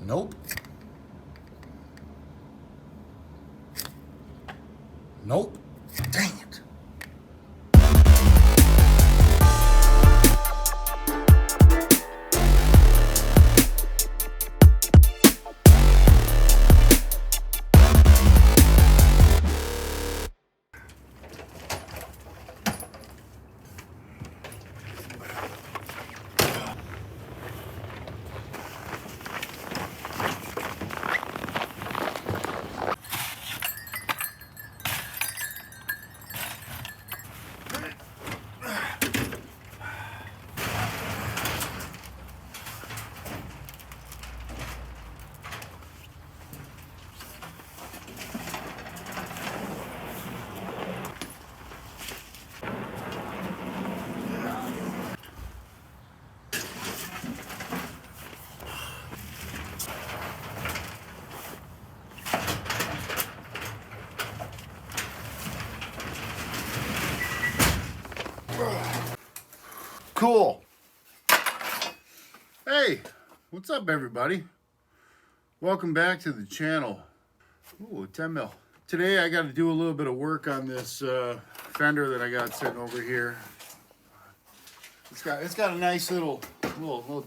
Nope. Nope. Dang it. Cool. Hey, what's up everybody? Welcome back to the channel. Ooh, 10 mil. Today I got to do a little bit of work on this fender that I got sitting over here. It's got a nice little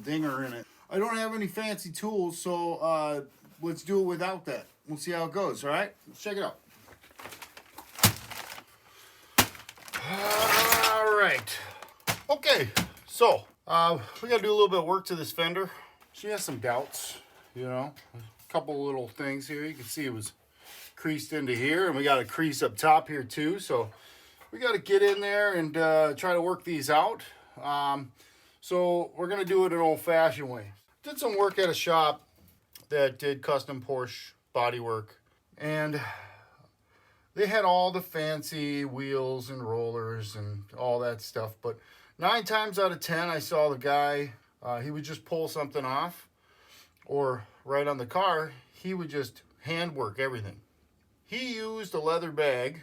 dinger in it. I don't have any fancy tools, so let's do it without that. We'll see how it goes, all right? Let's check it out. All right. Okay, so we got to do a little bit of work to this fender. She has some doubts, you know, a couple little things here. You can see it was creased into here, and we got a crease up top here too. So we got to get in there and try to work these out. So we're going to do it an old-fashioned way. Did some work at a shop that did custom Porsche bodywork, and they had all the fancy wheels and rollers and all that stuff, but 9 times out of 10, I saw the guy, he would just pull something off, or right on the car, he would just hand work everything. He used a leather bag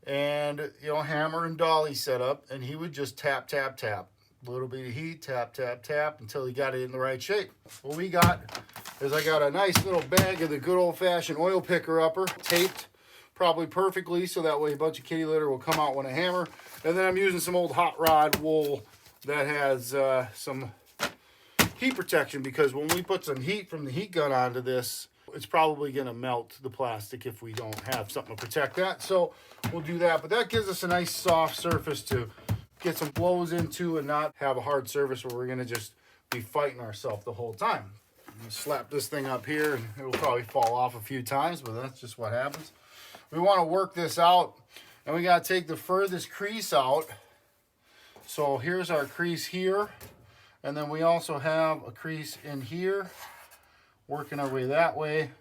and, you know, hammer and dolly setup, and he would just tap, tap, tap. A little bit of heat, tap, tap, tap, until he got it in the right shape. What we got is I got a nice little bag of the good old-fashioned oil picker upper, taped probably perfectly, so that way a bunch of kitty litter will come out when I hammer. And then I'm using some old hot rod wool that has some heat protection, because when we put some heat from the heat gun onto this, it's probably going to melt the plastic if we don't have something to protect that. So we'll do that, but that gives us a nice soft surface to get some blows into and not have a hard surface where we're going to just be fighting ourselves the whole time. I'm going to slap this thing up here, and it will probably fall off a few times, but that's just what happens. We want to work this out, and we got to take the furthest crease out. So here's our crease here, and then we also have a crease in here, working our way that way.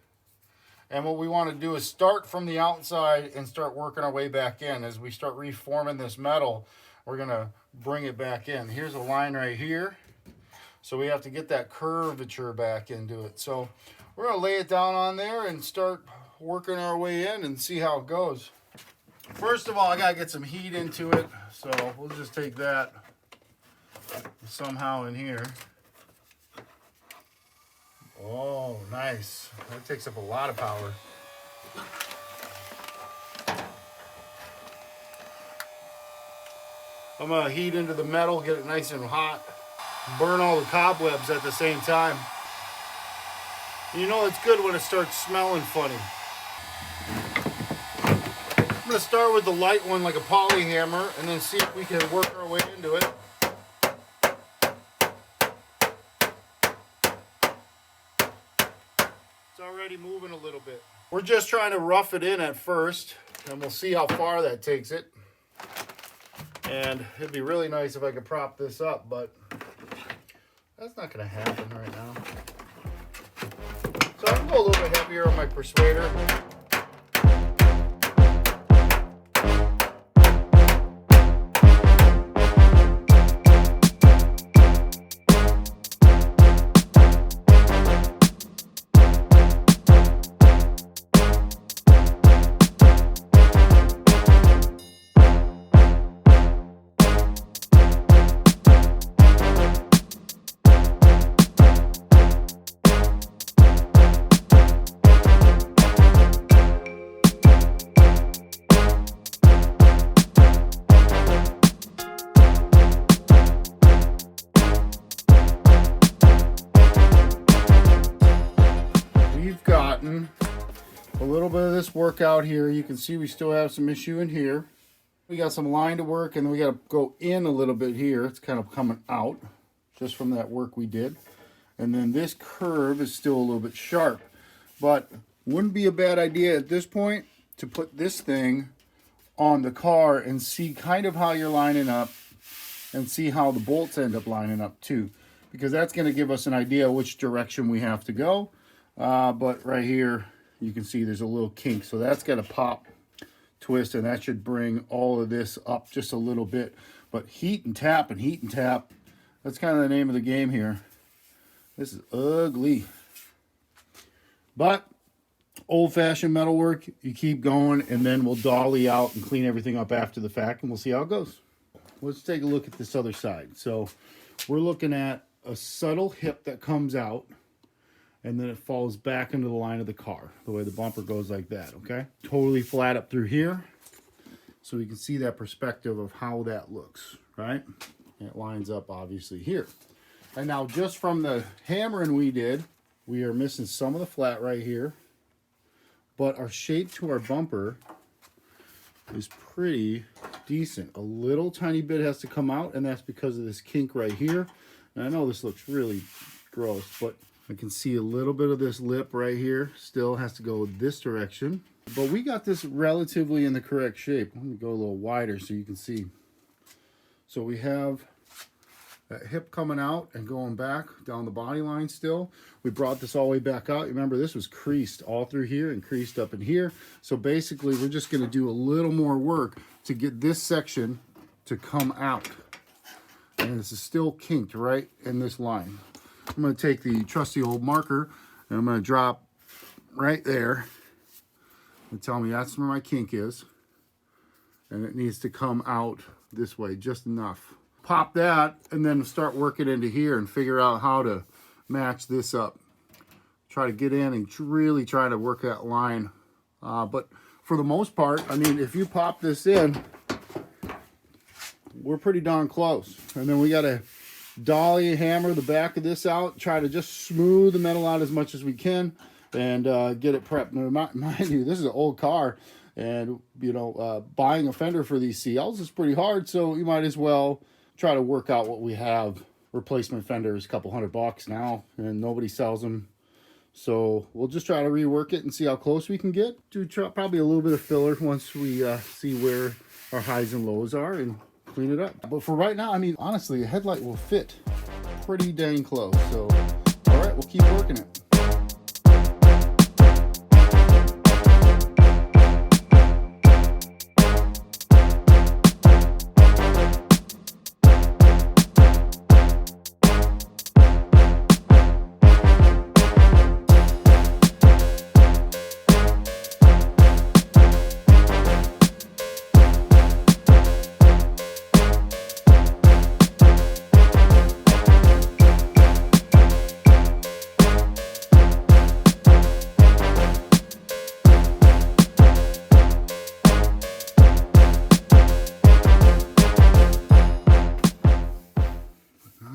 And what we want to do is start from the outside and start working our way back in. As we start reforming this metal, we're going to bring it back in. Here's a line right here, so we have to get that curvature back into it. So we're going to lay it down on there and start working our way in and see how it goes. First of all, I gotta get some heat into it, so we'll just take that somehow in here. Oh, nice. That takes up a lot of power. I'm gonna heat into the metal, get it nice and hot, burn all the cobwebs at the same time. You know it's good when it starts smelling funny. I'm going to start with the light one, like a poly hammer, and then see if we can work our way into it. It's already moving a little bit. We're just trying to rough it in at first, and we'll see how far that takes it. And it'd be really nice if I could prop this up, but that's not going to happen right now. So I can go a little bit heavier on my persuader. getting a little bit of this work out here. You can see we still have some issue in here. We got some line to work, and then we got to go in a little bit here. It's kind of coming out just from that work we did. And then this curve is still a little bit sharp, but wouldn't be a bad idea at this point to put this thing on the car and see kind of how you're lining up and see how the bolts end up lining up too, because that's going to give us an idea which direction we have to go. But right here you can see there's a little kink, so that's got to pop, twist, and that should bring all of this up just a little bit. But heat and tap and heat and tap, that's kind of the name of the game here. This is ugly, but old-fashioned metal work. You keep going, and then we'll dolly out and clean everything up after the fact, and we'll see how it goes. Let's take a look at this other side. So we're looking at a subtle hip that comes out, and then it falls back into the line of the car, the way the bumper goes like that, okay? Totally flat up through here, so we can see that perspective of how that looks, right? And it lines up, obviously, here. And now, just from the hammering we did, we are missing some of the flat right here, but our shape to our bumper is pretty decent. A little tiny bit has to come out, and that's because of this kink right here. And I know this looks really gross, but I can see a little bit of this lip right here still has to go this direction. But we got this relatively in the correct shape. Let me go a little wider so you can see. So we have that hip coming out and going back down the body line still. We brought this all the way back out. Remember, this was creased all through here and creased up in here. So basically, we're just going to do a little more work to get this section to come out. And this is still kinked right in this line. I'm going to take the trusty old marker, and I'm going to drop right there and tell me that's where my kink is. And it needs to come out this way, just enough. Pop that, and then start working into here and figure out how to match this up. Try to get in and really try to work that line. But for the most part, I mean, if you pop this in, we're pretty darn close. And then we got to dolly hammer the back of this out, try to just smooth the metal out as much as we can, and get it prepped. Now, mind you, this is an old car, and you know, buying a fender for these CLs is pretty hard, so you might as well try to work out what we have. Replacement fenders, a couple $100 now, and nobody sells them, so we'll just try to rework it and see how close we can get. Do probably a little bit of filler once we see where our highs and lows are, and clean it up. But for right now, I mean, honestly, a headlight will fit pretty dang close. So, all right, we'll keep working it.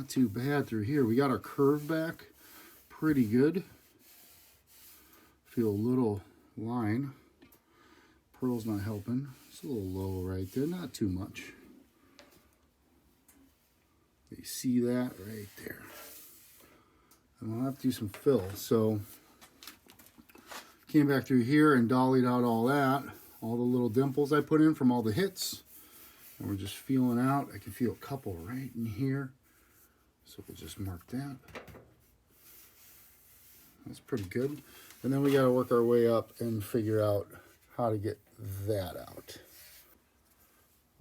Too bad through here. We got our curve back pretty good. Feel a little line. Pearl's not helping. It's a little low right there, not too much. You see that right there. And I'll have to do some fill. So came back through here and dollied out all that, all the little dimples I put in from all the hits. And we're just feeling out. I can feel a couple right in here. So we'll just mark that. That's pretty good. And then we got to work our way up and figure out how to get that out.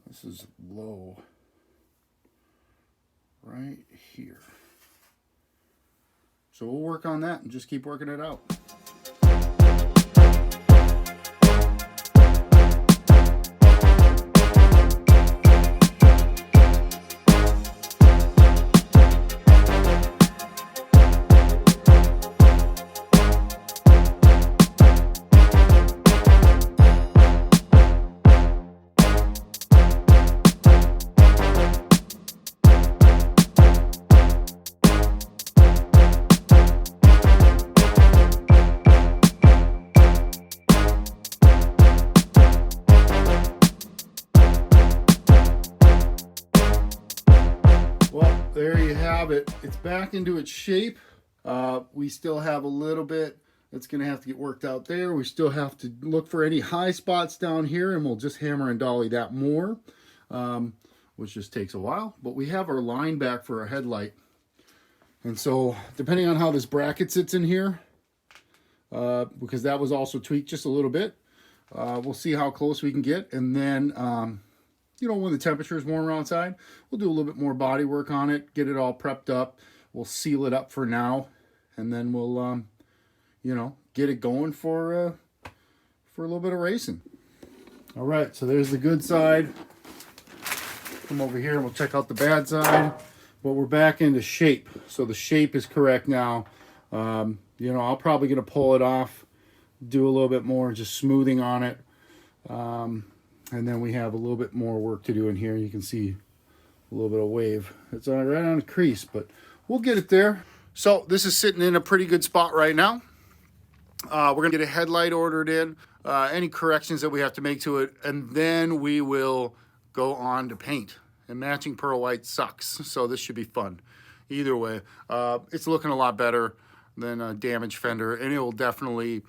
This is low right here. So we'll work on that and just keep working it out. have it. It's back into its shape. We still have a little bit that's going to have to get worked out there. We still have to look for any high spots down here, and we'll just hammer and dolly that more, which just takes a while. But we have our line back for our headlight. And so depending on how this bracket sits in here, because that was also tweaked just a little bit, we'll see how close we can get. And then, you know, when the temperature is warmer outside, we'll do a little bit more body work on it, get it all prepped up. We'll seal it up for now, and then we'll, you know, get it going for a little bit of racing. All right, so there's the good side. Come over here and we'll check out the bad side. But we're back into shape, so the shape is correct now. You know, I'll probably gonna pull it off, do a little bit more just smoothing on it, and then we have a little bit more work to do in here. You can see a little bit of wave. It's right on the crease, but we'll get it there. So this is sitting in a pretty good spot right now. We're gonna get a headlight ordered in, any corrections that we have to make to it, and then we will go on to paint. And matching pearl white sucks, so this should be fun. Either way, it's looking a lot better than a damaged fender, and it will definitely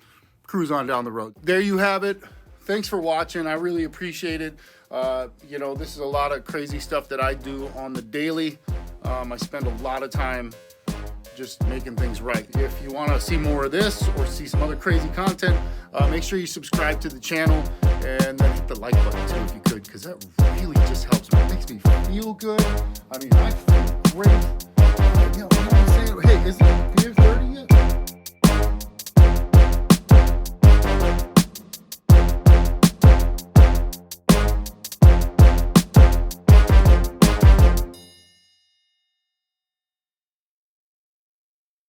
cruise on down the road. There you have it. Thanks for watching. I really appreciate it. You know, this is a lot of crazy stuff that I do on the daily. I spend a lot of time just making things right. If you want to see more of this or see some other crazy content, make sure you subscribe to the channel and then hit the like button too if you could, because that really just helps me. It makes me feel good. I mean, I feel great.